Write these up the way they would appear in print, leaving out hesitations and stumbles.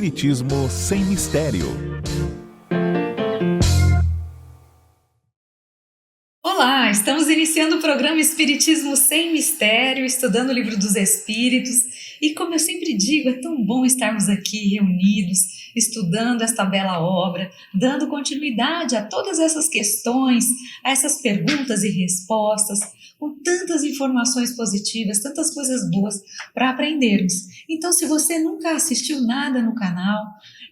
Espiritismo sem mistério. Olá, estamos iniciando o programa Espiritismo Sem Mistério, estudando o Livro dos Espíritos. E como eu sempre digo, é tão bom estarmos aqui reunidos, estudando esta bela obra, dando continuidade a todas essas questões, a essas perguntas e respostas, com tantas informações positivas, tantas coisas boas para aprendermos. Então, se você nunca assistiu nada no canal,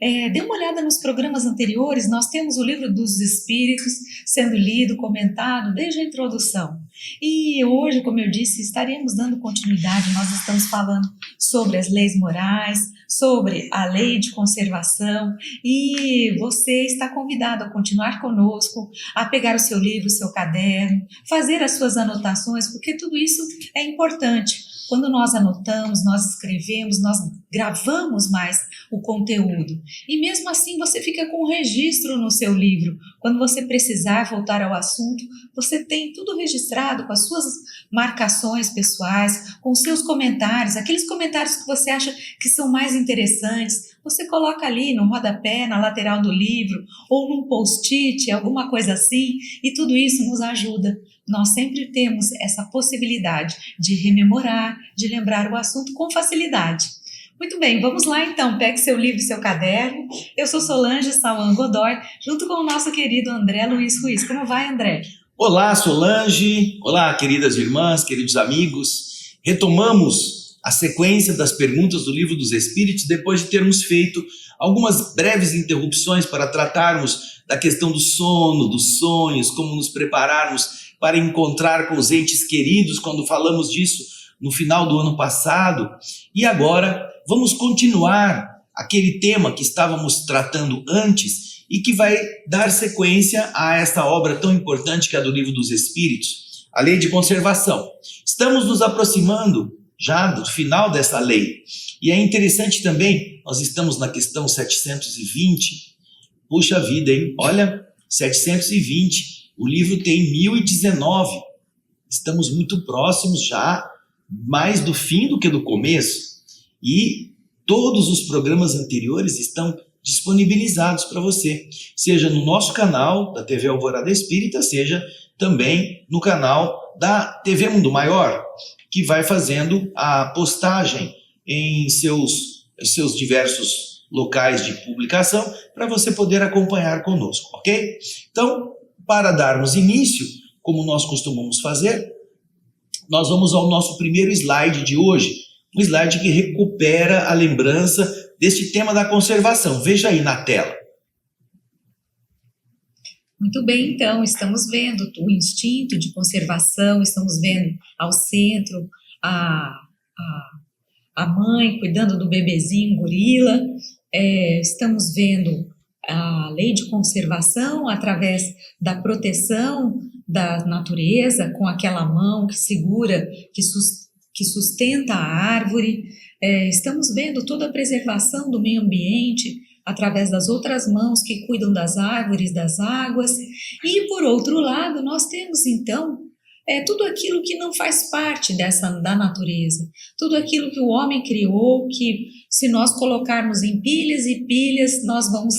dê uma olhada nos programas anteriores. Nós temos o Livro dos Espíritos sendo lido, comentado desde a introdução. E hoje, como eu disse, estaremos dando continuidade. Nós estamos falando sobre as leis morais, sobre a lei de conservação, e você está convidado a continuar conosco, a pegar o seu livro, o seu caderno, fazer as suas anotações, porque tudo isso é importante. Quando nós anotamos, nós escrevemos, nós gravamos mais o conteúdo. E mesmo assim você fica com um registro no seu livro. Quando você precisar voltar ao assunto, você tem tudo registrado com as suas marcações pessoais, com os seus comentários, aqueles comentários que você acha que são mais interessantes. Você coloca ali no rodapé, na lateral do livro, ou num post-it, alguma coisa assim, e tudo isso nos ajuda. Nós sempre temos essa possibilidade de rememorar, de lembrar o assunto com facilidade. Muito bem, vamos lá então, pegue seu livro e seu caderno. Eu sou Solange Sauan Godoy, junto com o nosso querido André Luiz Ruiz. Como vai, André? Olá, Solange. Olá, queridas irmãs, queridos amigos. Retomamos a sequência das perguntas do Livro dos Espíritos depois de termos feito algumas breves interrupções para tratarmos da questão do sono, dos sonhos, como nos prepararmos para encontrar com os entes queridos, quando falamos disso no final do ano passado. E agora vamos continuar aquele tema que estávamos tratando antes e que vai dar sequência a esta obra tão importante que é a do Livro dos Espíritos, a Lei de Conservação. Estamos nos aproximando já do final dessa lei. E é interessante também, nós estamos na questão 720. Puxa vida, hein? Olha, 720. O livro tem 1019, estamos muito próximos já, mais do fim do que do começo, e todos os programas anteriores estão disponibilizados para você, seja no nosso canal da TV Alvorada Espírita, seja também no canal da TV Mundo Maior, que vai fazendo a postagem em seus diversos locais de publicação, para você poder acompanhar conosco, ok? Então, para darmos início, como nós costumamos fazer, nós vamos ao nosso primeiro slide de hoje, um slide que recupera a lembrança deste tema da conservação. Veja aí na tela. Muito bem, então, estamos vendo o instinto de conservação, estamos vendo ao centro a mãe cuidando do bebezinho gorila, estamos vendo a lei de conservação através da proteção da natureza, com aquela mão que segura, que sustenta a árvore. Estamos vendo toda a preservação do meio ambiente através das outras mãos que cuidam das árvores, das águas. E, por outro lado, nós temos, então, tudo aquilo que não faz parte da natureza, tudo aquilo que o homem criou, que se nós colocarmos em pilhas e pilhas, nós vamos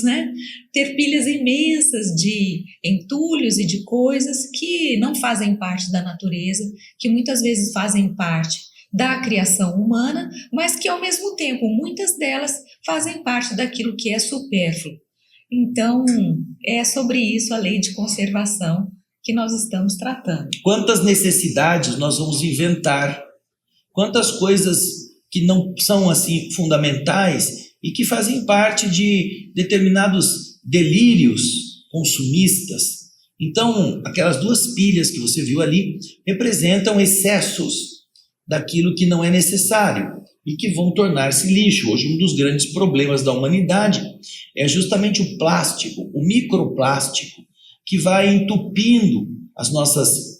ter pilhas imensas de entulhos e de coisas que não fazem parte da natureza, que muitas vezes fazem parte da criação humana, mas que ao mesmo tempo, muitas delas fazem parte daquilo que é supérfluo. Então, é sobre isso a lei de conservação que nós estamos tratando. Quantas necessidades nós vamos inventar, quantas coisas que não são assim fundamentais e que fazem parte de determinados delírios consumistas. Então, aquelas duas pilhas que você viu ali representam excessos daquilo que não é necessário e que vão tornar-se lixo. Hoje, um dos grandes problemas da humanidade é justamente o plástico, o microplástico, que vai entupindo as nossas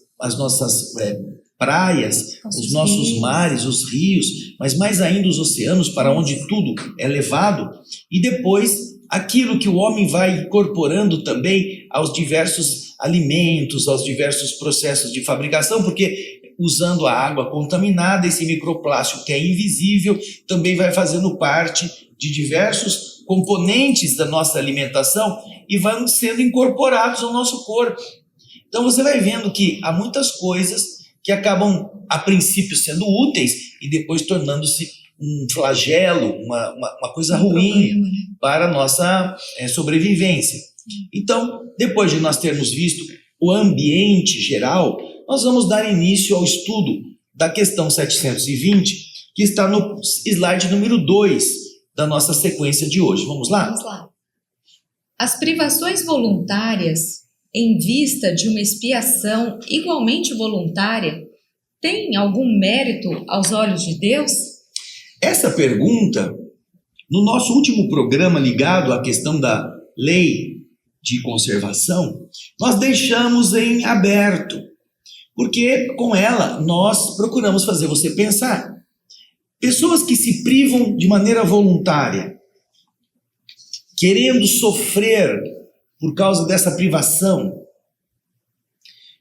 praias, os nossos mares, os rios, mas mais ainda os oceanos, para onde tudo é levado, e depois aquilo que o homem vai incorporando também aos diversos alimentos, aos diversos processos de fabricação, porque usando a água contaminada, esse microplástico que é invisível também vai fazendo parte de diversos componentes da nossa alimentação e vão sendo incorporados ao nosso corpo. Então você vai vendo que há muitas coisas que acabam, a princípio, sendo úteis e depois tornando-se um flagelo, uma coisa ruim para a nossa sobrevivência. Então, depois de nós termos visto o ambiente geral, nós vamos dar início ao estudo da questão 720, que está no slide número 2 da nossa sequência de hoje. Vamos lá? Vamos lá. As privações voluntárias, em vista de uma expiação igualmente voluntária, têm algum mérito aos olhos de Deus? Essa pergunta, no nosso último programa ligado à questão da lei de conservação, nós deixamos em aberto, porque com ela nós procuramos fazer você pensar. Pessoas que se privam de maneira voluntária, querendo sofrer por causa dessa privação,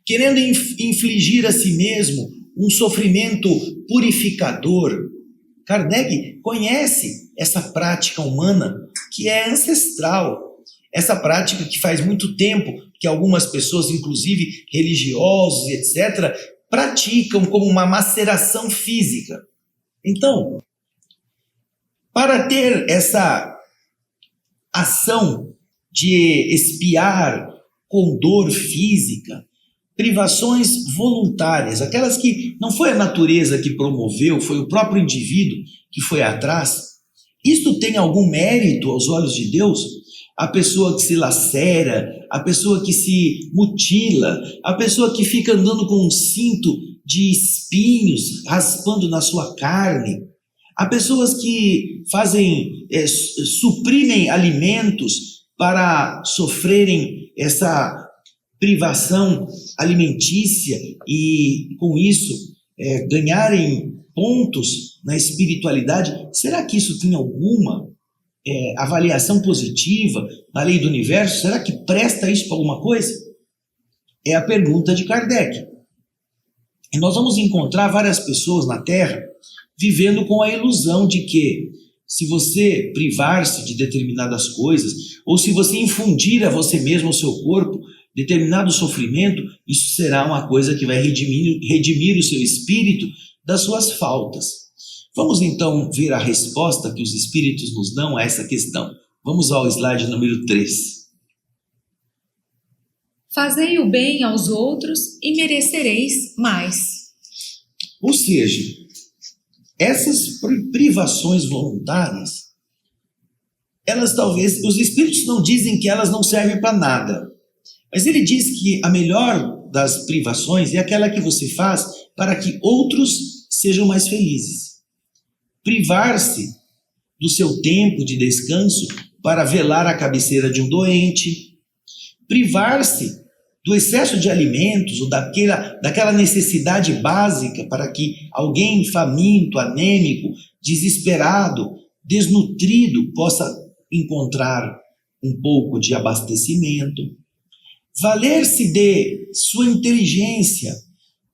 querendo infligir a si mesmo um sofrimento purificador. Kardec conhece essa prática humana que é ancestral, essa prática que faz muito tempo que algumas pessoas, inclusive religiosos, etc., praticam como uma maceração física. Então, para ter essa ação de expiar com dor física, privações voluntárias, aquelas que não foi a natureza que promoveu, foi o próprio indivíduo que foi atrás, isto tem algum mérito aos olhos de Deus? A pessoa que se lacera, a pessoa que se mutila, a pessoa que fica andando com um cinto de espinhos raspando na sua carne, há pessoas que suprimem alimentos para sofrerem essa privação alimentícia e com isso ganharem pontos na espiritualidade. Será que isso tem alguma avaliação positiva na lei do universo? Será que presta isso para alguma coisa? É a pergunta de Kardec. E nós vamos encontrar várias pessoas na Terra vivendo com a ilusão de que se você privar-se de determinadas coisas, ou se você infundir a você mesmo, ao seu corpo, determinado sofrimento, isso será uma coisa que vai redimir o seu espírito das suas faltas. Vamos então ver a resposta que os espíritos nos dão a essa questão. Vamos ao slide número 3. Fazei o bem aos outros e merecereis mais. Ou seja, essas privações voluntárias, elas talvez, os espíritos não dizem que elas não servem para nada, mas ele diz que a melhor das privações é aquela que você faz para que outros sejam mais felizes. Privar-se do seu tempo de descanso para velar a cabeceira de um doente, privar-se do excesso de alimentos ou daquela necessidade básica para que alguém faminto, anêmico, desesperado, desnutrido possa encontrar um pouco de abastecimento. Valer-se de sua inteligência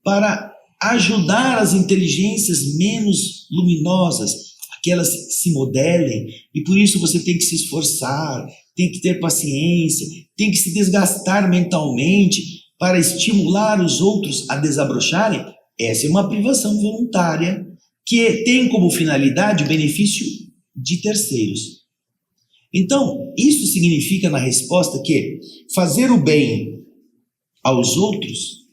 para ajudar as inteligências menos luminosas, aquelas se modelem, e por isso você tem que se esforçar, tem que ter paciência, tem que se desgastar mentalmente para estimular os outros a desabrocharem. Essa é uma privação voluntária que tem como finalidade o benefício de terceiros. Então, isso significa na resposta que fazer o bem aos outros,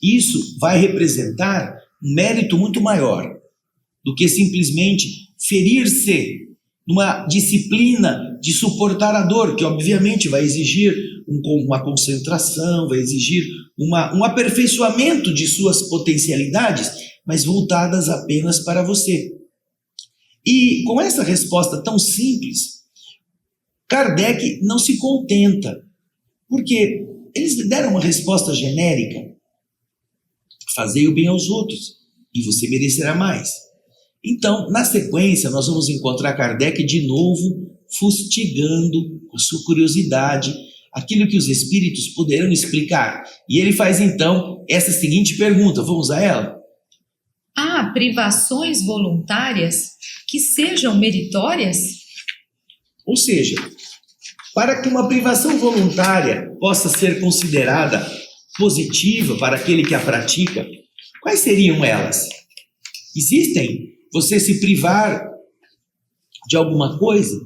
isso vai representar um mérito muito maior do que simplesmente ferir-se numa disciplina de suportar a dor, que obviamente vai exigir uma concentração, vai exigir um aperfeiçoamento de suas potencialidades, mas voltadas apenas para você. E com essa resposta tão simples, Kardec não se contenta, porque eles deram uma resposta genérica: fazei o bem aos outros e você merecerá mais. Então, na sequência, nós vamos encontrar Kardec de novo fustigando com sua curiosidade aquilo que os espíritos poderão explicar. E ele faz então essa seguinte pergunta, vamos a ela? Há privações voluntárias que sejam meritórias? Ou seja, para que uma privação voluntária possa ser considerada positiva para aquele que a pratica, quais seriam elas? Existem você se privar de alguma coisa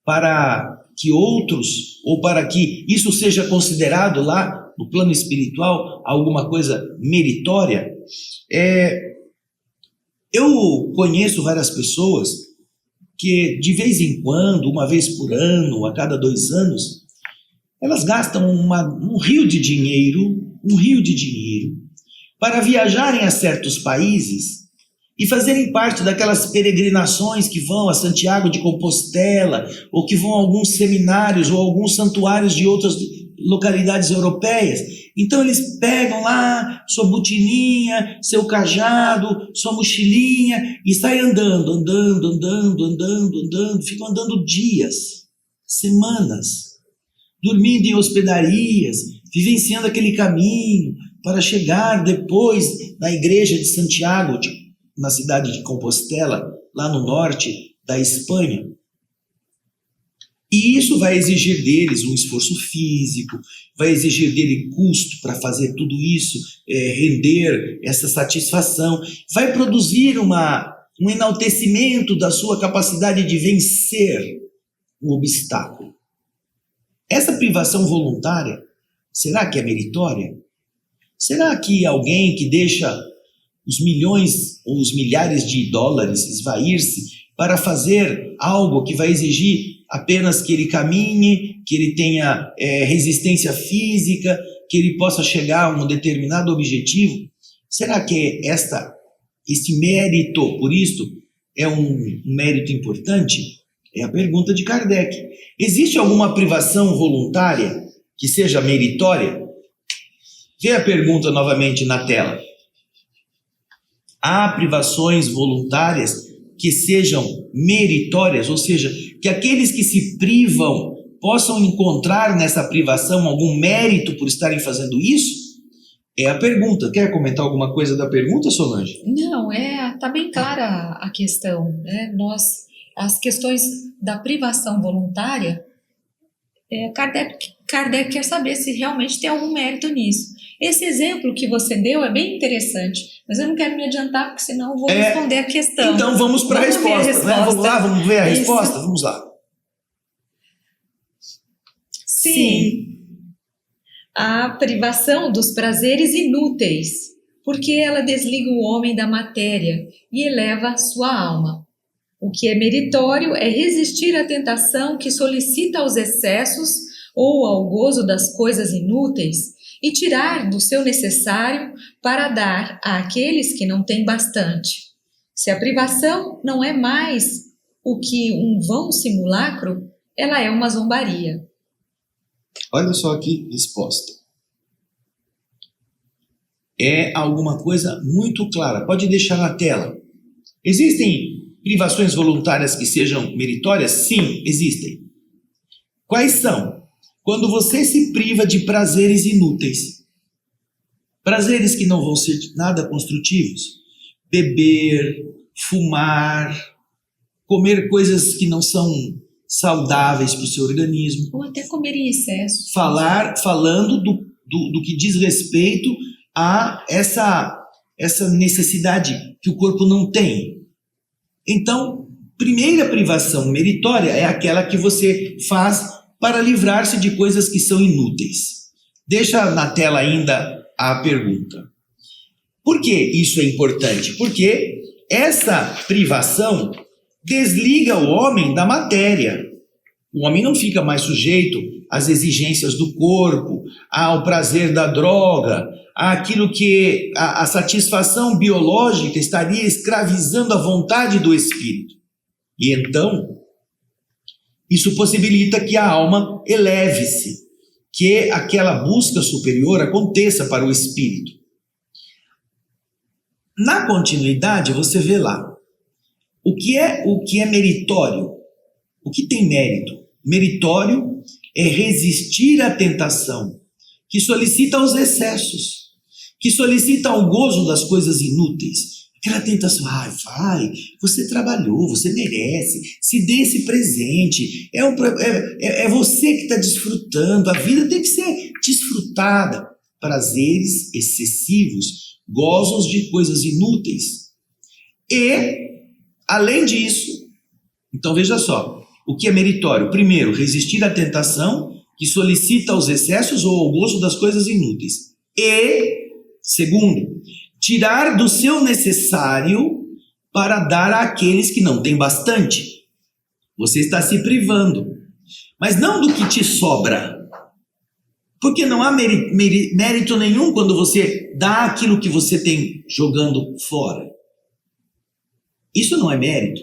para que outros, ou para que isso seja considerado lá no plano espiritual alguma coisa meritória? Eu conheço várias pessoas que de vez em quando, uma vez por ano, a cada 2 anos, elas gastam um rio de dinheiro para viajarem a certos países e fazerem parte daquelas peregrinações que vão a Santiago de Compostela, ou que vão a alguns seminários ou alguns santuários de outras localidades europeias. Então eles pegam lá sua botininha, seu cajado, sua mochilinha e saem andando, ficam andando dias, semanas, dormindo em hospedarias, vivenciando aquele caminho para chegar depois na igreja de Santiago, na cidade de Compostela, lá no norte da Espanha. E isso vai exigir deles um esforço físico, vai exigir dele custo para fazer tudo isso, render essa satisfação, vai produzir um enaltecimento da sua capacidade de vencer o obstáculo. Essa privação voluntária, será que é meritória? Será que alguém que deixa os milhões ou os milhares de dólares esvair-se para fazer algo que vai exigir apenas que ele caminhe, que ele tenha resistência física, que ele possa chegar a um determinado objetivo? Será que esse mérito, por isto, é um mérito importante? É a pergunta de Kardec. Existe alguma privação voluntária que seja meritória? Vê a pergunta novamente na tela. Há privações voluntárias que sejam meritórias, ou seja, que aqueles que se privam possam encontrar nessa privação algum mérito por estarem fazendo isso? É a pergunta. Quer comentar alguma coisa da pergunta, Solange? Não, tá bem clara a questão, né? As questões da privação voluntária, Kardec quer saber se realmente tem algum mérito nisso. Esse exemplo que você deu é bem interessante, mas eu não quero me adiantar, porque senão eu vou responder a questão. Então vamos para a resposta, né? Vamos lá, vamos ver a resposta? Vamos lá. Sim. A privação dos prazeres inúteis, porque ela desliga o homem da matéria e eleva sua alma. O que é meritório é resistir à tentação que solicita aos excessos ou ao gozo das coisas inúteis e tirar do seu necessário para dar àqueles que não têm bastante. Se a privação não é mais o que um vão simulacro, ela é uma zombaria. Olha só aqui, resposta. É alguma coisa muito clara. Pode deixar na tela. Existem privações voluntárias que sejam meritórias? Sim, existem. Quais são? Quando você se priva de prazeres inúteis. Prazeres que não vão ser nada construtivos. Beber, fumar, comer coisas que não são saudáveis para o seu organismo. Ou até comer em excesso. Falando do que diz respeito a essa necessidade que o corpo não tem. Então, primeira privação meritória é aquela que você faz para livrar-se de coisas que são inúteis. Deixa na tela ainda a pergunta. Por que isso é importante? Porque essa privação desliga o homem da matéria. O homem não fica mais sujeito às exigências do corpo, ao prazer da droga, àquilo que a satisfação biológica estaria escravizando a vontade do espírito. E então, isso possibilita que a alma eleve-se, que aquela busca superior aconteça para o espírito. Na continuidade, você vê lá, o que é meritório? O que tem mérito? Meritório é resistir à tentação, que solicita os excessos, que solicita o gozo das coisas inúteis, Aquela tentação, vai, você trabalhou, você merece, se dê esse presente, é você que está desfrutando, a vida tem que ser desfrutada. Prazeres excessivos, gozos de coisas inúteis. E, além disso, então veja só, o que é meritório? Primeiro, resistir à tentação que solicita aos excessos ou ao gozo das coisas inúteis. E, segundo, tirar do seu necessário para dar àqueles que não têm bastante. Você está se privando, mas não do que te sobra. Porque não há mérito nenhum quando você dá aquilo que você tem jogando fora. Isso não é mérito.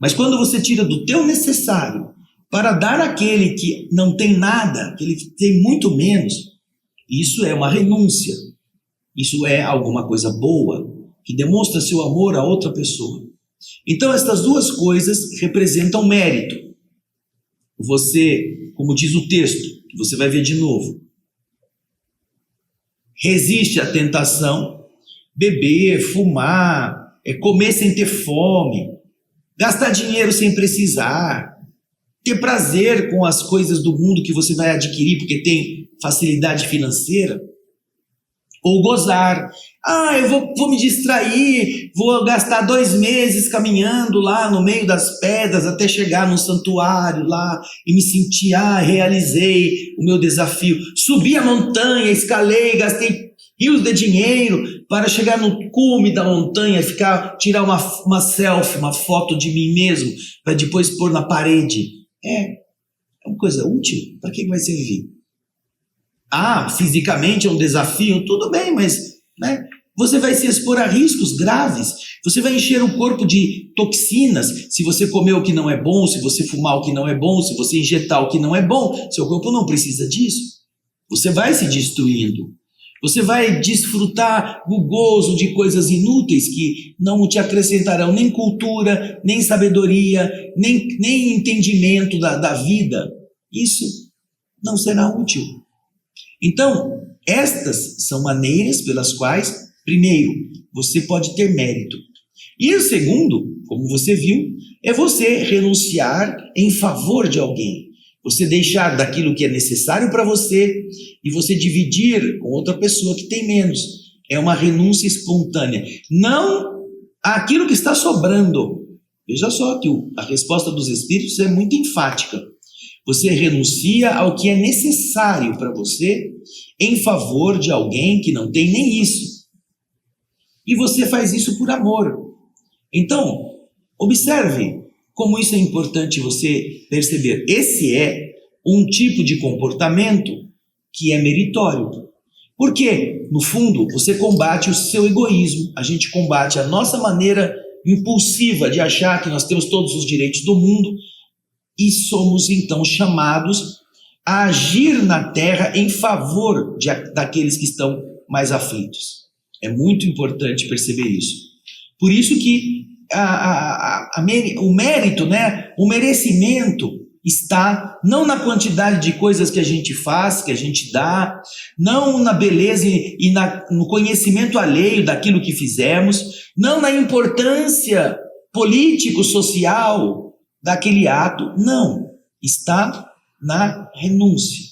Mas quando você tira do teu necessário para dar àquele que não tem nada, aquele que tem muito menos, isso é uma renúncia. Isso é alguma coisa boa, que demonstra seu amor a outra pessoa. Então, estas duas coisas representam mérito. Você, como diz o texto, que você vai ver de novo, resiste à tentação, beber, fumar, comer sem ter fome, gastar dinheiro sem precisar, ter prazer com as coisas do mundo que você vai adquirir porque tem facilidade financeira, ou gozar. Eu vou me distrair, vou gastar 2 meses caminhando lá no meio das pedras até chegar no santuário lá e me sentir, realizei o meu desafio. Subi a montanha, escalei, gastei rios de dinheiro para chegar no cume da montanha, tirar uma selfie, uma foto de mim mesmo, para depois pôr na parede. É uma coisa útil? Para que vai servir? Fisicamente é um desafio, tudo bem, mas você vai se expor a riscos graves, você vai encher o corpo de toxinas, se você comer o que não é bom, se você fumar o que não é bom, se você injetar o que não é bom, seu corpo não precisa disso. Você vai se destruindo, você vai desfrutar o gozo de coisas inúteis que não te acrescentarão nem cultura, nem sabedoria, nem entendimento da vida. Isso não será útil. Então, estas são maneiras pelas quais, primeiro, você pode ter mérito. E o segundo, como você viu, é você renunciar em favor de alguém. Você deixar daquilo que é necessário para você e você dividir com outra pessoa que tem menos. É uma renúncia espontânea. Não aquilo que está sobrando. Veja só que a resposta dos Espíritos é muito enfática. Você renuncia ao que é necessário para você em favor de alguém que não tem nem isso. E você faz isso por amor. Então, observe como isso é importante você perceber. Esse é um tipo de comportamento que é meritório. Porque, no fundo, você combate o seu egoísmo. A gente combate a nossa maneira impulsiva de achar que nós temos todos os direitos do mundo e somos, então, chamados a agir na terra em favor daqueles que estão mais aflitos. É muito importante perceber isso. Por isso que o mérito, o merecimento está não na quantidade de coisas que a gente faz, que a gente dá, não na beleza e no conhecimento alheio daquilo que fizemos, não na importância político-social daquele ato, não. Está na renúncia.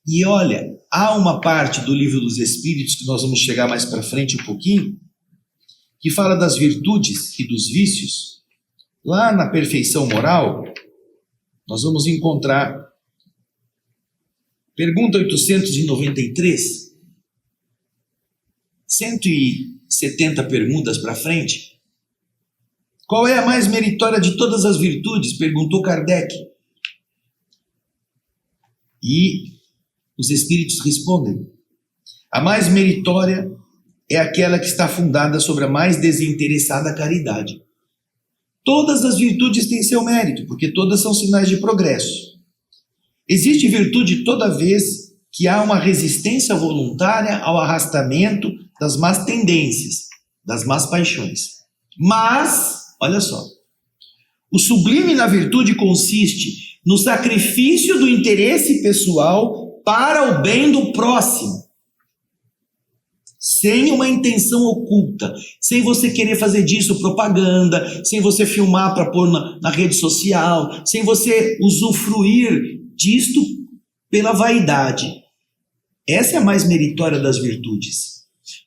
E olha, há uma parte do Livro dos Espíritos, que nós vamos chegar mais para frente um pouquinho, que fala das virtudes e dos vícios. Lá na perfeição moral, nós vamos encontrar, pergunta 893, 170 perguntas para frente. Qual é a mais meritória de todas as virtudes? Perguntou Kardec. E os Espíritos respondem: a mais meritória é aquela que está fundada sobre a mais desinteressada caridade. Todas as virtudes têm seu mérito, porque todas são sinais de progresso. Existe virtude toda vez que há uma resistência voluntária ao arrastamento das más tendências, das más paixões. Mas, olha só, o sublime na virtude consiste no sacrifício do interesse pessoal para o bem do próximo. sem uma intenção oculta, sem você querer fazer disso propaganda, sem você filmar para pôr na rede social, sem você usufruir disto pela vaidade. Essa é a mais meritória das virtudes.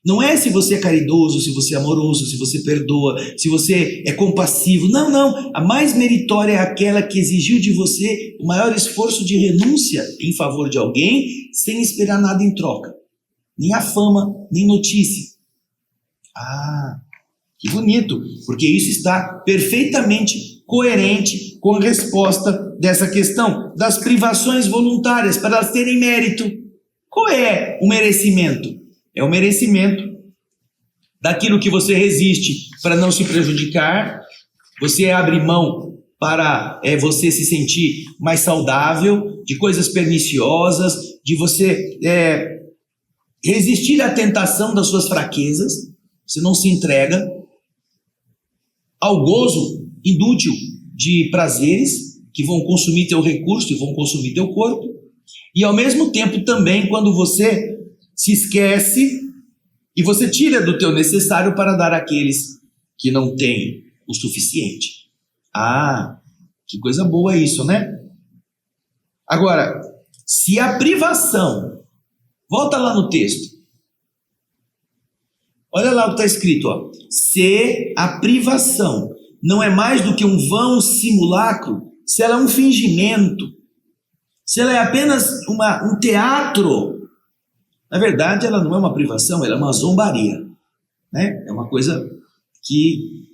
Não é se você é caridoso, se você é amoroso, se você perdoa, se você é compassivo. Não, não. A mais meritória é aquela que exigiu de você o maior esforço de renúncia em favor de alguém, sem esperar nada em troca. Nem a fama, nem notícia. Ah, que bonito, porque isso está perfeitamente coerente com a resposta dessa questão das privações voluntárias, para elas terem mérito. Qual é o merecimento? É o merecimento daquilo que você resiste para não se prejudicar, você abre mão para você se sentir mais saudável, de coisas perniciosas, de você resistir à tentação das suas fraquezas, você não se entrega ao gozo inútil de prazeres que vão consumir teu recurso e vão consumir teu corpo, e ao mesmo tempo também quando você se esquece e você tira do teu necessário para dar àqueles que não têm o suficiente. Ah, que coisa boa isso, né? Agora, se a privação, volta lá no texto, olha lá o que está escrito, ó. Se a privação não é mais do que um vão simulacro, se ela é um fingimento, se ela é apenas um teatro, na verdade ela não é uma privação, ela é uma zombaria, né? É uma coisa que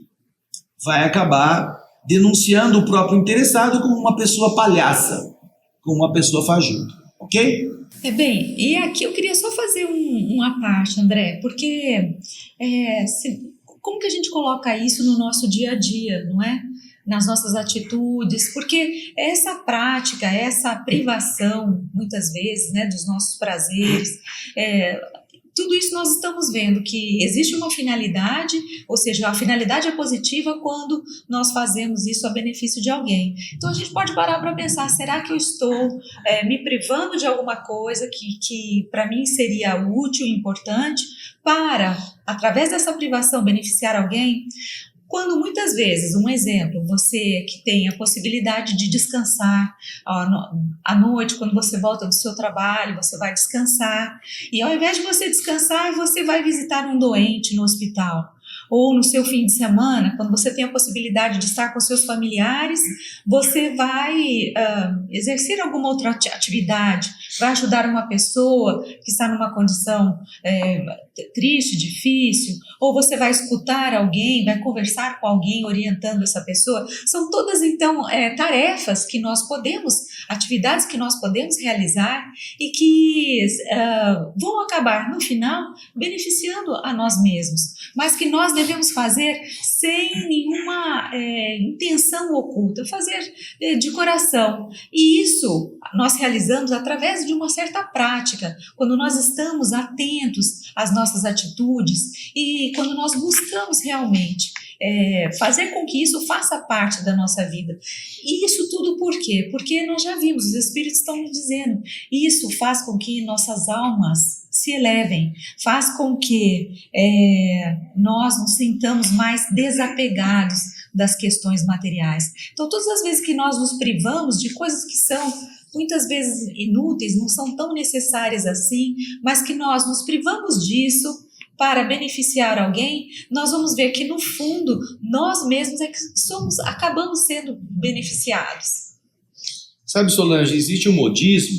vai acabar denunciando o próprio interessado como uma pessoa palhaça, como uma pessoa fajuta, ok? Bem, e aqui eu queria só fazer uma parte, André, porque como que a gente coloca isso no nosso dia a dia, não é? Nas nossas atitudes, porque essa prática, essa privação, muitas vezes, né, dos nossos prazeres, tudo isso nós estamos vendo que existe uma finalidade, ou seja, a finalidade é positiva quando nós fazemos isso a benefício de alguém. Então a gente pode parar para pensar, será que eu estou me privando de alguma coisa que para mim seria útil e importante para, através dessa privação, beneficiar alguém? Quando muitas vezes, um exemplo, você que tem a possibilidade de descansar à noite, quando você volta do seu trabalho, você vai descansar, e ao invés de você descansar, você vai visitar um doente no hospital. Ou no seu fim de semana, quando você tem a possibilidade de estar com seus familiares, você vai exercer alguma outra atividade, vai ajudar uma pessoa que está numa condição triste, difícil, ou você vai escutar alguém, vai conversar com alguém orientando essa pessoa. São todas, então, tarefas que nós podemos, atividades que nós podemos realizar e que vão acabar, no final, beneficiando a nós mesmos, mas que nós devemos fazer sem nenhuma intenção oculta, fazer de coração. E isso nós realizamos através de uma certa prática, quando nós estamos atentos às nossas atitudes e quando nós buscamos realmente fazer com que isso faça parte da nossa vida. E isso tudo por quê? Porque nós já vimos, os Espíritos estão nos dizendo, isso faz com que nossas almas se elevem, faz com que nós nos sintamos mais desapegados das questões materiais. Então, todas as vezes que nós nos privamos de coisas que são muitas vezes inúteis, não são tão necessárias assim, mas que nós nos privamos disso para beneficiar alguém, nós vamos ver que no fundo nós mesmos é que acabamos sendo beneficiados. Sabe, Solange, existe um modismo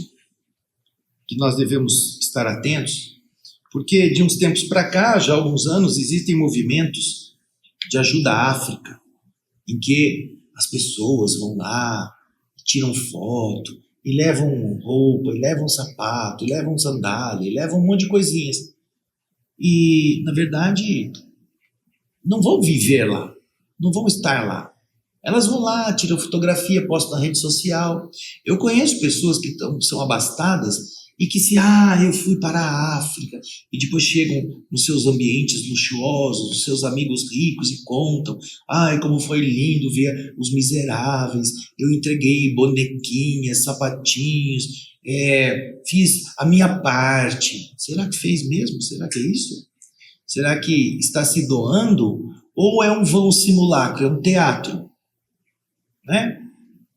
que nós devemos estar atentos, porque de uns tempos para cá, já há alguns anos, existem movimentos de ajuda à África, em que as pessoas vão lá, tiram foto, e levam roupa, e levam sapato, e levam sandália, e levam um monte de coisinhas. E, na verdade, não vão viver lá, não vão estar lá. Elas vão lá, tiram fotografia, postam na rede social. Eu conheço pessoas que são abastadas e que eu fui para a África, e depois chegam nos seus ambientes luxuosos, os seus amigos ricos e contam, como foi lindo ver os miseráveis, eu entreguei bonequinhas, sapatinhos, fiz a minha parte. Será que fez mesmo? Será que é isso? Será que está se doando ou é um vão simulacro, é um teatro? Né?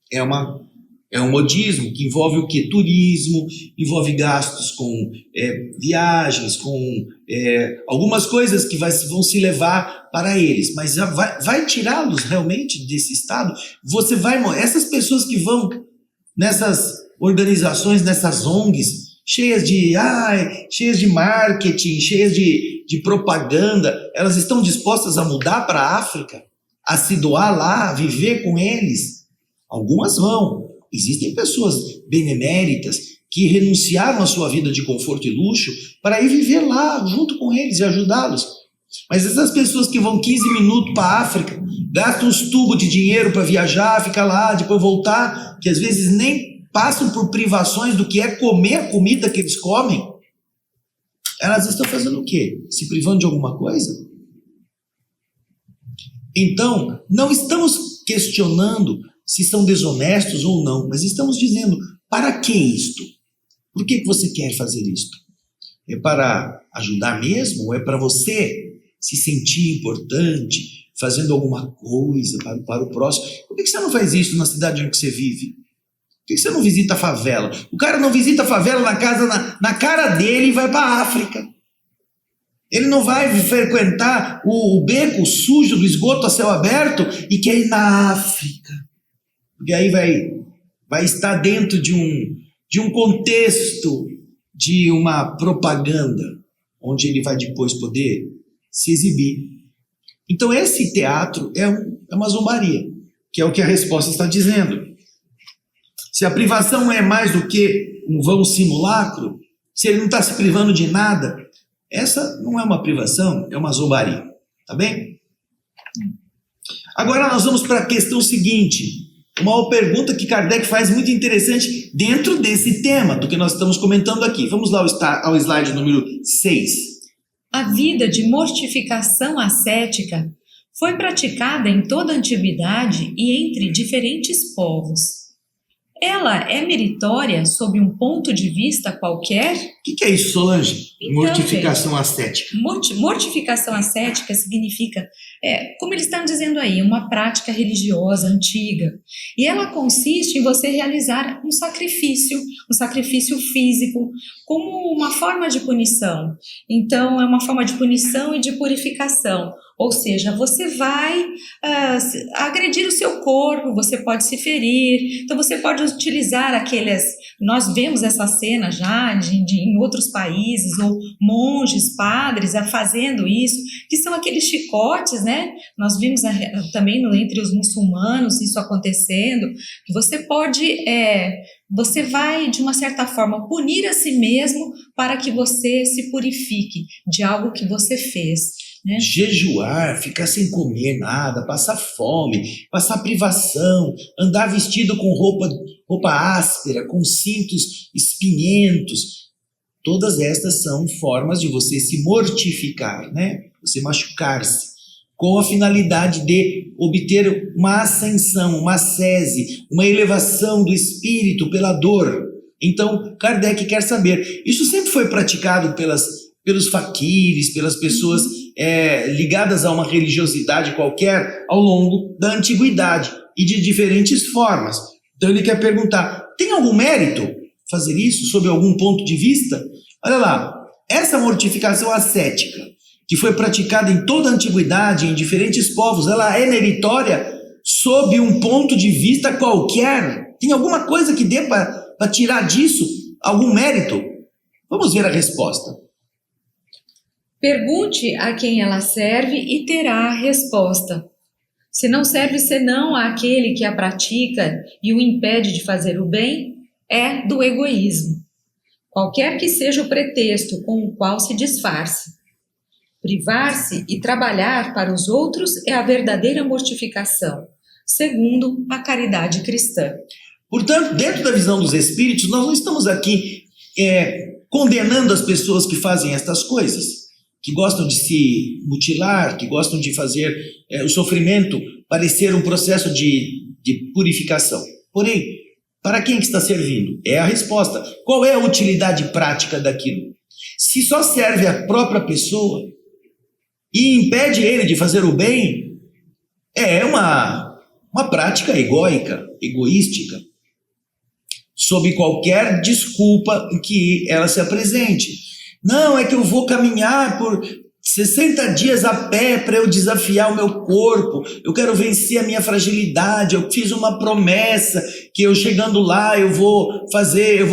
É um modismo que envolve o quê? Turismo, envolve gastos com viagens, com algumas coisas que vão se levar para eles, mas vai tirá-los realmente desse estado? Essas pessoas que vão nessas organizações, nessas ONGs, cheias de marketing, cheias de propaganda, elas estão dispostas a mudar para a África, a se doar lá, a viver com eles? Algumas vão. Existem pessoas beneméritas que renunciaram à sua vida de conforto e luxo para ir viver lá junto com eles e ajudá-los. Mas essas pessoas que vão 15 minutos para a África, gastam uns tubos de dinheiro para viajar, ficar lá, depois voltar, que às vezes nem passam por privações do que é comer a comida que eles comem, elas estão fazendo o quê? Se privando de alguma coisa? Então, não estamos questionando se são desonestos ou não, mas estamos dizendo, para que isto? Por que você quer fazer isto? É para ajudar mesmo? Ou é para você se sentir importante, fazendo alguma coisa para o próximo? Por que você não faz isso na cidade em que você vive? Por que você não visita a favela? O cara não visita a favela na cara dele e vai para a África. Ele não vai frequentar o beco sujo do esgoto a céu aberto e quer ir na África. Porque aí vai estar dentro de um contexto de uma propaganda, onde ele vai depois poder se exibir. Então esse teatro é uma zombaria, que é o que a resposta está dizendo. Se a privação é mais do que um vão simulacro, se ele não está se privando de nada, essa não é uma privação, é uma zombaria. Tá bem? Agora nós vamos para a questão seguinte. Uma pergunta que Kardec faz muito interessante dentro desse tema, do que nós estamos comentando aqui. Vamos lá ao slide número 6. A vida de mortificação ascética foi praticada em toda a antiguidade e entre diferentes povos. Ela é meritória sob um ponto de vista qualquer? O que é isso, Solange? Então, mortificação ascética. Mortificação ascética significa, como eles estão dizendo aí, uma prática religiosa antiga. E ela consiste em você realizar um sacrifício físico, como uma forma de punição. Então, é uma forma de punição e de purificação. Ou seja, você vai agredir o seu corpo, você pode se ferir, então você pode utilizar nós vemos essa cena já em outros países, ou monges, padres fazendo isso, que são aqueles chicotes, né? Nós vimos também entre os muçulmanos isso acontecendo, que você vai de uma certa forma punir a si mesmo para que você se purifique de algo que você fez. Né? Jejuar, ficar sem comer nada, passar fome, passar privação, andar vestido com roupa áspera, com cintos espinhentos, todas estas são formas de você se mortificar, né? Você machucar-se, com a finalidade de obter uma ascensão, uma ascese, uma elevação do espírito pela dor. Então, Kardec quer saber, isso sempre foi praticado pelos faquires, pelas pessoas ligadas a uma religiosidade qualquer ao longo da antiguidade e de diferentes formas. Então ele quer perguntar, tem algum mérito fazer isso sob algum ponto de vista? Olha lá, essa mortificação ascética que foi praticada em toda a antiguidade, em diferentes povos, ela é meritória sob um ponto de vista qualquer? Tem alguma coisa que dê para tirar disso algum mérito? Vamos ver a resposta. Pergunte a quem ela serve e terá a resposta. Se não serve senão àquele que a pratica e o impede de fazer o bem, é do egoísmo, qualquer que seja o pretexto com o qual se disfarce. Privar-se e trabalhar para os outros é a verdadeira mortificação, segundo a caridade cristã. Portanto, dentro da visão dos espíritos, nós não estamos aqui condenando as pessoas que fazem estas coisas, que gostam de se mutilar, que gostam de fazer o sofrimento parecer um processo de purificação. Porém, para quem que está servindo? É a resposta. Qual é a utilidade prática daquilo? Se só serve à própria pessoa, e impede ele de fazer o bem, é uma prática egoística, sob qualquer desculpa em que ela se apresente. Não, é que eu vou caminhar por 60 dias a pé para eu desafiar o meu corpo, eu quero vencer a minha fragilidade, eu fiz uma promessa que eu chegando lá eu vou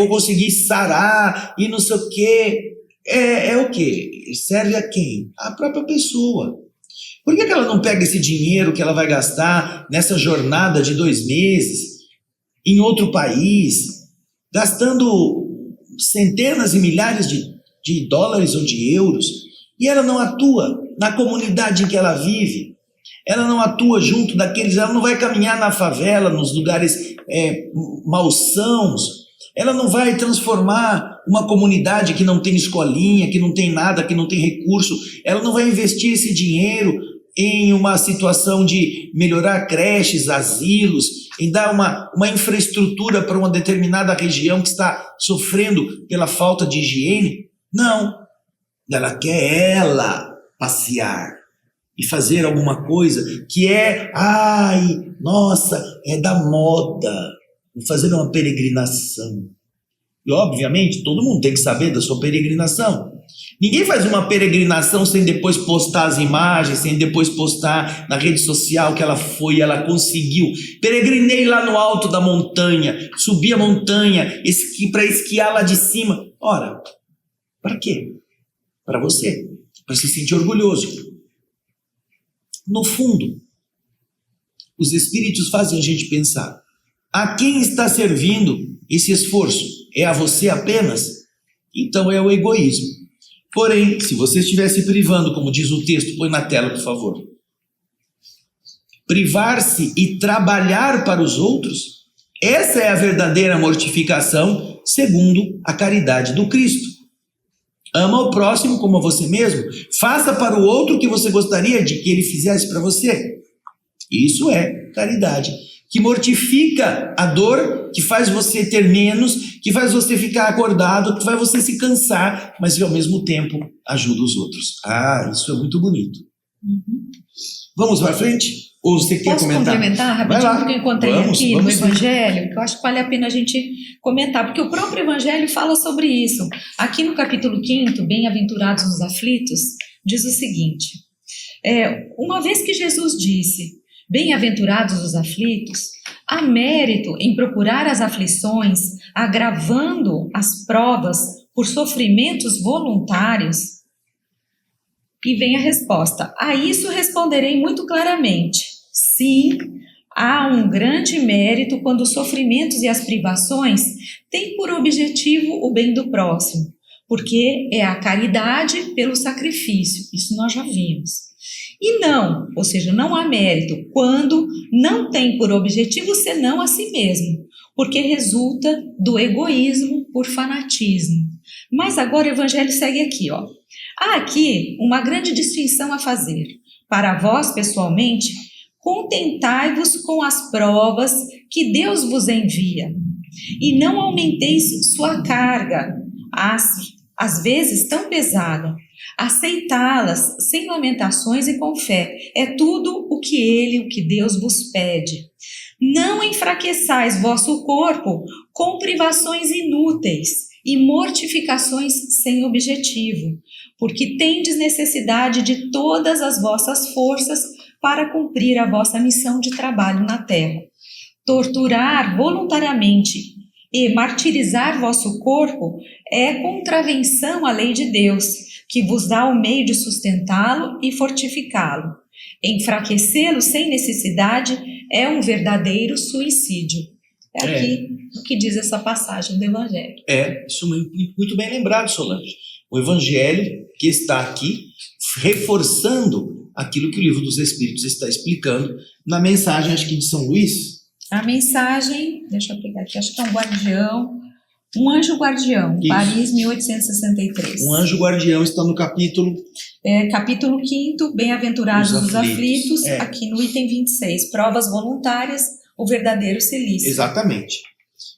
conseguir sarar e não sei o quê. É o quê? Serve a quem? A própria pessoa. Por que ela não pega esse dinheiro que ela vai gastar nessa jornada de 2 meses em outro país, gastando centenas e milhares de dólares ou de euros, e ela não atua na comunidade em que ela vive, ela não atua junto daqueles, ela não vai caminhar na favela, nos lugares malsãos, ela não vai transformar uma comunidade que não tem escolinha, que não tem nada, que não tem recurso, ela não vai investir esse dinheiro em uma situação de melhorar creches, asilos, em dar uma infraestrutura para uma determinada região que está sofrendo pela falta de higiene. Não, ela quer passear e fazer alguma coisa que é da moda, vou fazer uma peregrinação. E obviamente todo mundo tem que saber da sua peregrinação. Ninguém faz uma peregrinação sem depois postar as imagens, sem depois postar na rede social que ela foi, ela conseguiu. Peregrinei lá no alto da montanha, subi a montanha para esquiar lá de cima. Ora, para quê? Para você, para se sentir orgulhoso. No fundo, os espíritos fazem a gente pensar: a quem está servindo esse esforço? É a você apenas? Então é o egoísmo. Porém, se você estiver se privando, como diz o texto, põe na tela, por favor. Privar-se e trabalhar para os outros, essa é a verdadeira mortificação, segundo a caridade do Cristo. Ama o próximo como a você mesmo. Faça para o outro o que você gostaria de que ele fizesse para você. Isso é caridade, que mortifica a dor, que faz você ter menos, que faz você ficar acordado, que faz você se cansar, mas que ao mesmo tempo ajuda os outros. Isso é muito bonito. Vamos para frente? Ou você quer comentar? Posso complementar rapidinho, porque eu encontrei aqui no Evangelho, que eu acho que vale a pena a gente comentar, porque o próprio Evangelho fala sobre isso. Aqui no capítulo 5, Bem-aventurados os aflitos, diz o seguinte: uma vez que Jesus disse, bem-aventurados os aflitos, há mérito em procurar as aflições, agravando as provas por sofrimentos voluntários? E vem a resposta. A isso responderei muito claramente. Sim, há um grande mérito quando os sofrimentos e as privações têm por objetivo o bem do próximo, porque é a caridade pelo sacrifício. Isso nós já vimos. E não, ou seja, não há mérito quando não tem por objetivo senão a si mesmo, porque resulta do egoísmo por fanatismo. Mas agora o Evangelho segue aqui, ó. Há aqui uma grande distinção a fazer. Para vós, pessoalmente, contentai-vos com as provas que Deus vos envia, e não aumenteis sua carga, às vezes tão pesada. Aceitá-las sem lamentações e com fé. É tudo o que Deus vos pede. Não enfraqueçais vosso corpo com privações inúteis e mortificações sem objetivo, porque tendes necessidade de todas as vossas forças para cumprir a vossa missão de trabalho na terra. Torturar voluntariamente e martirizar vosso corpo é contravenção à lei de Deus, que vos dá o meio de sustentá-lo e fortificá-lo. Enfraquecê-lo sem necessidade é um verdadeiro suicídio. É aqui o que diz essa passagem do Evangelho. Isso muito bem lembrado, Solange. O Evangelho que está aqui reforçando aquilo que o Livro dos Espíritos está explicando na mensagem, acho que de São Luís. A mensagem, deixa eu pegar aqui, acho que é um anjo guardião, Isso. Paris, 1863. Um anjo guardião está no capítulo... Capítulo 5, Bem-aventurados os aflitos, É. aqui no item 26, provas voluntárias, o verdadeiro silício. Exatamente.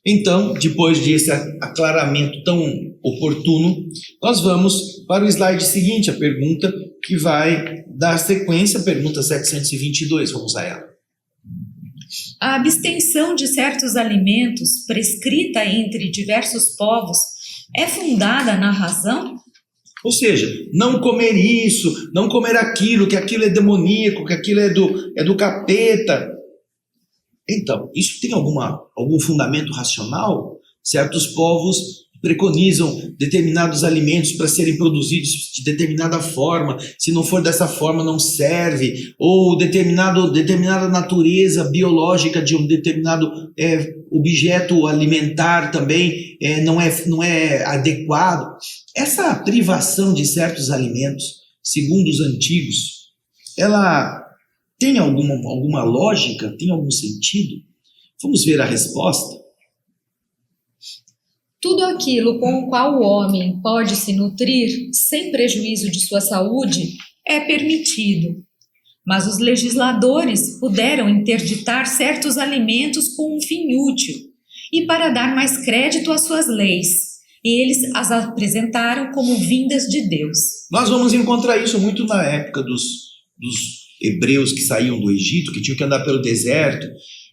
Então, depois desse aclaramento tão oportuno, nós vamos para o slide seguinte, a pergunta que vai dar sequência, pergunta 722, vamos a ela. A abstenção de certos alimentos prescrita entre diversos povos é fundada na razão? Ou seja, não comer isso, não comer aquilo, que aquilo é demoníaco, que aquilo é do capeta. Então, isso tem algum fundamento racional? Certos povos preconizam determinados alimentos para serem produzidos de determinada forma, se não for dessa forma não serve, ou determinada natureza biológica de um determinado objeto alimentar também não é adequado. Essa privação de certos alimentos, segundo os antigos, ela tem alguma lógica, tem algum sentido? Vamos ver a resposta. Tudo aquilo com o qual o homem pode se nutrir sem prejuízo de sua saúde é permitido. Mas os legisladores puderam interditar certos alimentos com um fim útil e para dar mais crédito às suas leis. E eles as apresentaram como vindas de Deus. Nós vamos encontrar isso muito na época dos hebreus que saíam do Egito, que tinham que andar pelo deserto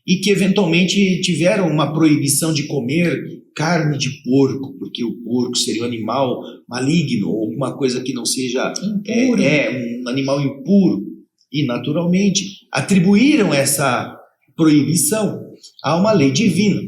e que eventualmente tiveram uma proibição de comer carne de porco, porque o porco seria um animal maligno ou alguma coisa que não seja impuro. Um animal impuro. E, naturalmente, atribuíram essa proibição a uma lei divina.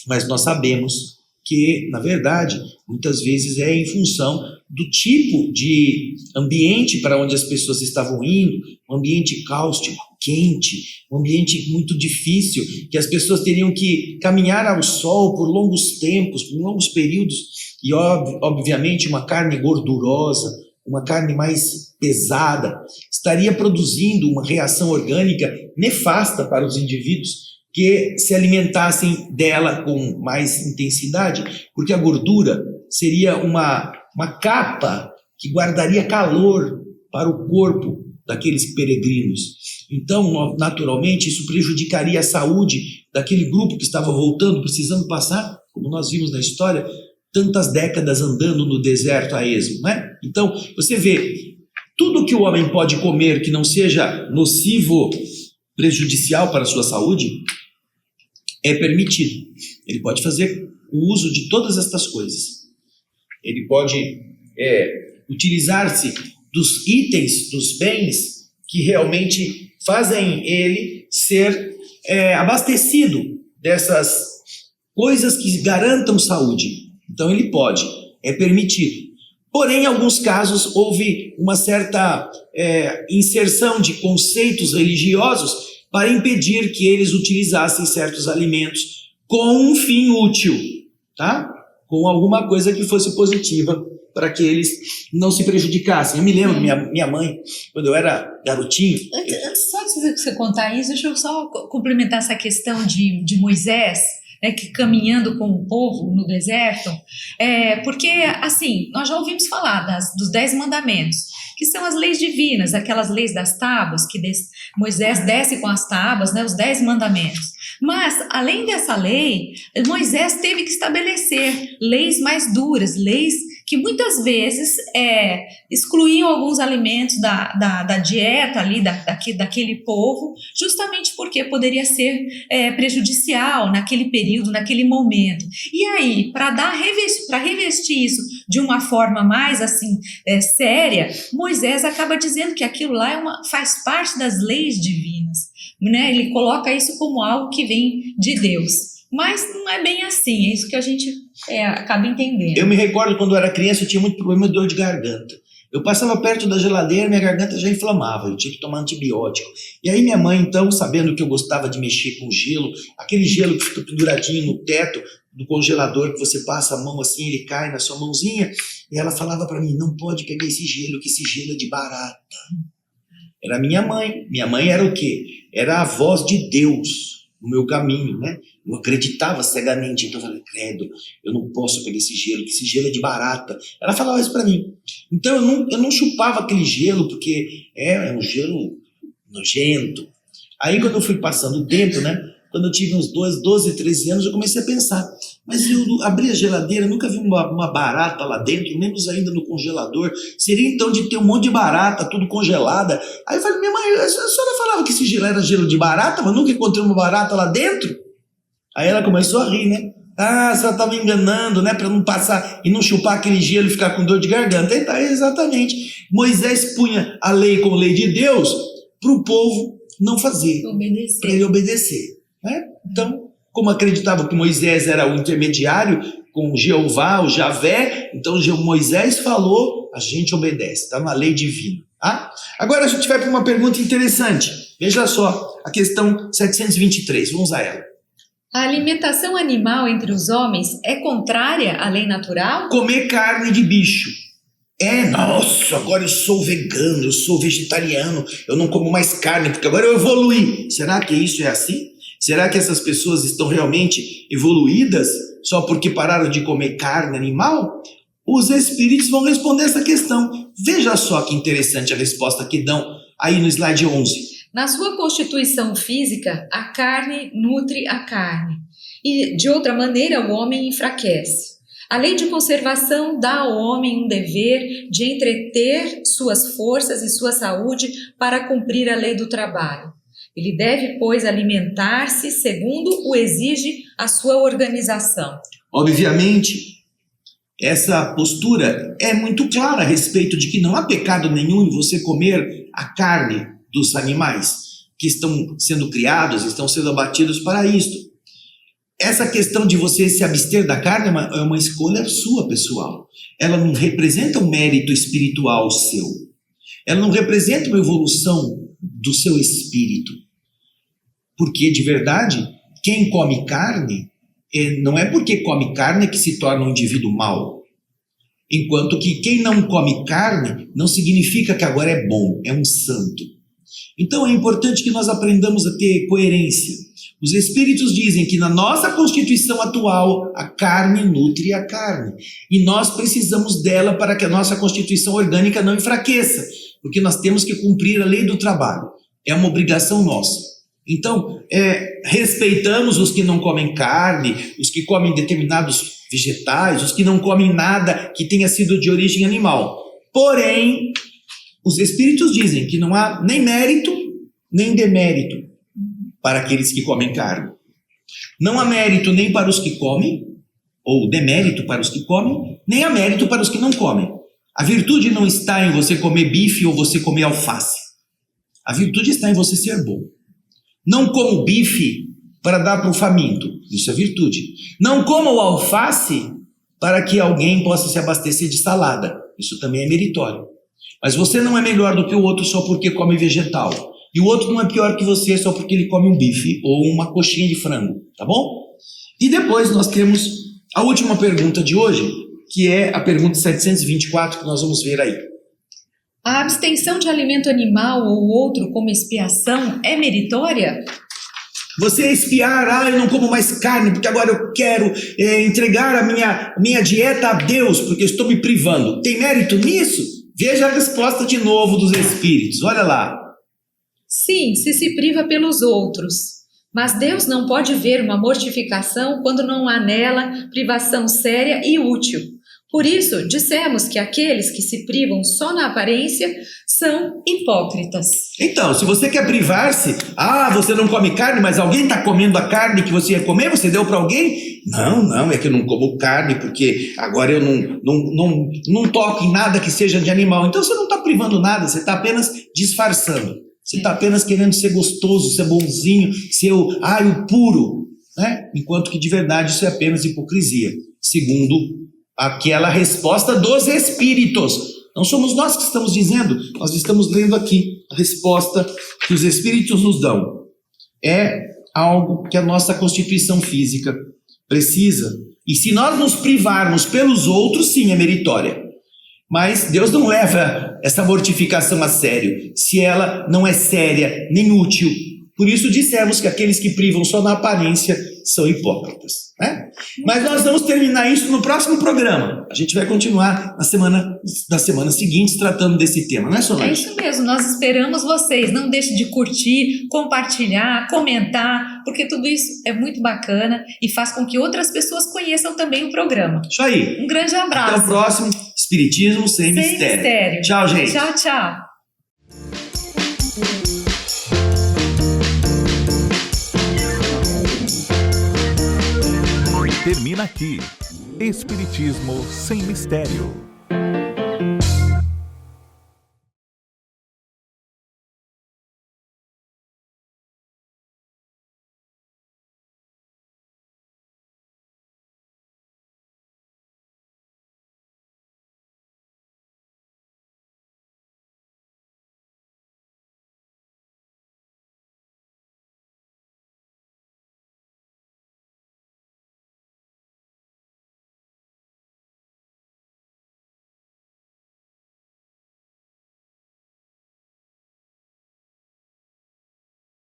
Mas nós sabemos que, na verdade, muitas vezes é em função do tipo de ambiente para onde as pessoas estavam indo, um ambiente cáustico, quente, um ambiente muito difícil, que as pessoas teriam que caminhar ao sol por longos tempos, por longos períodos, e obviamente uma carne gordurosa, uma carne mais pesada, estaria produzindo uma reação orgânica nefasta para os indivíduos que se alimentassem dela com mais intensidade, porque a gordura seria uma capa que guardaria calor para o corpo daqueles peregrinos. Então, naturalmente, isso prejudicaria a saúde daquele grupo que estava voltando, precisando passar, como nós vimos na história, tantas décadas andando no deserto a esmo, né? Então, você vê, tudo que o homem pode comer que não seja nocivo, prejudicial para a sua saúde, é permitido. Ele pode fazer o uso de todas estas coisas. Ele pode utilizar-se dos itens, dos bens que realmente fazem ele ser abastecido dessas coisas que garantam saúde. Então ele pode, é permitido. Porém, em alguns casos, houve uma certa inserção de conceitos religiosos para impedir que eles utilizassem certos alimentos com um fim útil, tá? Com alguma coisa que fosse positiva para que eles não se prejudicassem. Eu me lembro, minha mãe, quando eu era garotinho... Só antes de você contar isso, deixa eu só complementar essa questão de Moisés, que caminhando com o povo no deserto, porque, assim, nós já ouvimos falar dos 10 mandamentos, que são as leis divinas, aquelas leis das tábuas, que Moisés desce com as tábuas, os 10 mandamentos. Mas, além dessa lei, Moisés teve que estabelecer leis mais duras, leis que muitas vezes excluíam alguns alimentos da dieta ali, daquele povo, justamente porque poderia ser prejudicial naquele período, naquele momento. E aí, para revestir isso de uma forma mais assim séria, Moisés acaba dizendo que aquilo lá faz parte das leis divinas, né? Ele coloca isso como algo que vem de Deus. Mas não é bem assim, é isso que a gente acaba entendendo. Eu me recordo quando eu era criança, eu tinha muito problema de dor de garganta. Eu passava perto da geladeira, minha garganta já inflamava, eu tinha que tomar antibiótico. E aí minha mãe, então, sabendo que eu gostava de mexer com gelo, aquele gelo que fica penduradinho no teto do congelador, que você passa a mão assim, ele cai na sua mãozinha, e ela falava para mim, não pode pegar esse gelo, que esse gelo é de barata. Era minha mãe. Minha mãe era o quê? Era a voz de Deus no meu caminho, né? Eu acreditava cegamente, então eu falei, credo, eu não posso pegar esse gelo, que esse gelo é de barata. Ela falava isso para mim. Então eu não chupava aquele gelo, porque é um gelo nojento. Aí quando eu fui passando o tempo, né? Quando eu tive uns 12, 13 anos, eu comecei a pensar, Mas eu abri a geladeira, nunca vi uma barata lá dentro, menos ainda no congelador. Seria então de ter um monte de barata, tudo congelada. Aí eu falei, minha mãe, a senhora falava que esse gelo era gelo de barata, mas nunca encontrei uma barata lá dentro? Aí ela começou a rir, né? Ah, a senhora estava me enganando, né? Para não passar e não chupar aquele gelo e ficar com dor de garganta. E tá, exatamente. Moisés punha a lei como lei de Deus para o povo não fazer, para ele obedecer. Né? Então, como acreditava que Moisés era o intermediário com Jeová, o Javé, então Moisés falou, a gente obedece, está na lei divina. Tá? Agora a gente vai para uma pergunta interessante. Veja só, a questão 723, vamos a ela. A alimentação animal entre os homens é contrária à lei natural? Comer carne de bicho. Nossa, agora eu sou vegano, eu sou vegetariano, eu não como mais carne, porque agora eu evoluí. Será que isso é assim? Será que essas pessoas estão realmente evoluídas só porque pararam de comer carne animal? Os espíritos vão responder essa questão. Veja só que interessante a resposta que dão aí no slide 11. Na sua constituição física, a carne nutre a carne, e de outra maneira o homem enfraquece. A lei de conservação dá ao homem um dever de entreter suas forças e sua saúde para cumprir a lei do trabalho. Ele deve, pois, alimentar-se segundo o exige a sua organização. Obviamente, essa postura é muito clara a respeito de que não há pecado nenhum em você comer a carne dos animais que estão sendo criados, estão sendo abatidos para isto. Essa questão de você se abster da carne é uma escolha sua, pessoal. Ela não representa um mérito espiritual seu. Ela não representa uma evolução do seu espírito. Porque, de verdade, quem come carne, não é porque come carne que se torna um indivíduo mau. Enquanto que quem não come carne não significa que agora é bom, é um santo. Então é importante que nós aprendamos a ter coerência. Os espíritos dizem que na nossa constituição atual, a carne nutre a carne. E nós precisamos dela para que a nossa constituição orgânica não enfraqueça. Porque nós temos que cumprir a lei do trabalho. É uma obrigação nossa. Então, respeitamos os que não comem carne, os que comem determinados vegetais, os que não comem nada que tenha sido de origem animal. Porém, os espíritos dizem que não há nem mérito, nem demérito para aqueles que comem carne. Não há mérito nem para os que comem, ou demérito para os que comem, nem há mérito para os que não comem. A virtude não está em você comer bife ou você comer alface. A virtude está em você ser bom. Não como bife para dar para o faminto. Isso é virtude. Não como o alface para que alguém possa se abastecer de salada. Isso também é meritório. Mas você não é melhor do que o outro só porque come vegetal. E o outro não é pior que você só porque ele come um bife ou uma coxinha de frango. Tá bom? E depois nós temos a última pergunta de hoje, que é a pergunta 724 que nós vamos ver aí. A abstenção de alimento animal ou outro como expiação é meritória? Você expiar, eu não como mais carne, porque agora eu quero entregar a minha dieta a Deus, porque eu estou me privando. Tem mérito nisso? Veja a resposta de novo dos espíritos, olha lá. Sim, se priva pelos outros. Mas Deus não pode ver uma mortificação quando não há nela privação séria e útil. Por isso, dissemos que aqueles que se privam só na aparência são hipócritas. Então, se você quer privar-se, você não come carne, mas alguém está comendo a carne que você ia comer, você deu para alguém? Não, é que eu não como carne, porque agora eu não toco em nada que seja de animal. Então você não está privando nada, você está apenas disfarçando. Você está apenas querendo ser gostoso, ser bonzinho, ser o puro, né? Enquanto que de verdade isso é apenas hipocrisia, segundo aquela resposta dos espíritos. Não somos nós que estamos dizendo, nós estamos lendo aqui a resposta que os espíritos nos dão. É algo que a nossa constituição física precisa. E se nós nos privarmos pelos outros, sim, é meritória. Mas Deus não leva essa mortificação a sério, se ela não é séria nem útil. Por isso dissemos que aqueles que privam só na aparência são hipócritas, né? Mas nós vamos terminar isso no próximo programa. A gente vai continuar nas semanas seguintes tratando desse tema, não é, Solange? É isso mesmo, nós esperamos vocês. Não deixe de curtir, compartilhar, comentar, porque tudo isso é muito bacana e faz com que outras pessoas conheçam também o programa. Isso aí. Um grande abraço. Até o próximo Espiritismo Sem Mistério. Tchau, gente. Tchau, tchau. Termina aqui. Espiritismo Sem Mistério.